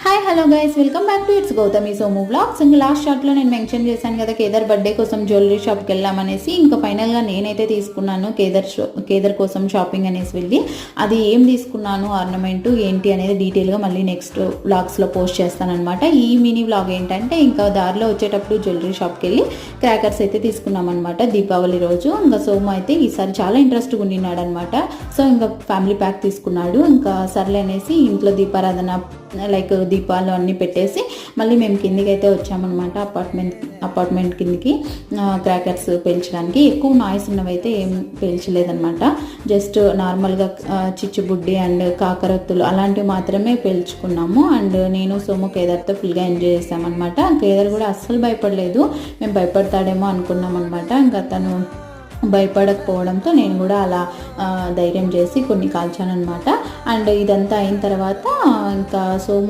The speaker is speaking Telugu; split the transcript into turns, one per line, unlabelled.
Hi hello guys, welcome back to it's Gautami Somu vlogs. ఇంకా లాస్ట్ షార్ట్లో నేను మెన్షన్ చేశాను కదా కేదార్ బర్త్డే కోసం జ్యువెలరీ షాప్కి వెళ్ళామనేసి. ఇంకా ఫైనల్గా నేనైతే తీసుకున్నాను కేదార్ కోసం షాపింగ్ అనేసి వెళ్ళి. అది ఏం తీసుకున్నాను, ఆర్నమెంట్ ఏంటి అనేది డీటెయిల్గా మళ్ళీ నెక్స్ట్ వ్లాగ్స్లో పోస్ట్ చేస్తానమాట. ఈ మినీ వ్లాగ్ ఏంటంటే ఇంకా దారిలో వచ్చేటప్పుడు జ్యువెలరీ షాప్కి వెళ్ళి క్రాకర్స్ అయితే తీసుకున్నాం అనమాట దీపావళి రోజు. ఇంకా సోము అయితే ఈసారి చాలా ఇంట్రెస్ట్గా ఉండినాడు అనమాట. సో ఇంకా ఫ్యామిలీ ప్యాక్ తీసుకున్నాడు. ఇంకా సర్లే అనేసి ఇంట్లో దీపారాధన లైక్ దీపాలు అన్నీ పెట్టేసి మళ్ళీ మేము కిందికి అయితే వచ్చామన్నమాట. అపార్ట్మెంట్ కిందికి క్రాకర్స్ పేల్చడానికి. ఎక్కువ నాయిస్ ఉన్నవైతే ఏం పేల్చలేదన్నమాట. జస్ట్ నార్మల్గా చిచ్చుబుడ్డి అండ్ కాకరత్తులు అలాంటివి మాత్రమే పేల్చుకున్నాము. అండ్ నేను సోము కేదార్తో ఫుల్గా ఎంజాయ్ చేసామన్నమాట. కేదార్ కూడా అస్సలు భయపడలేదు. మేము భయపడతాడేమో అనుకున్నాం అనమాట. ఇంకా తను భయపడకపోవడంతో నేను కూడా అలా ధైర్యం చేసి కొన్ని కాల్చాను అనమాట. అండ్ ఇదంతా అయిన తర్వాత ఇంకా సోము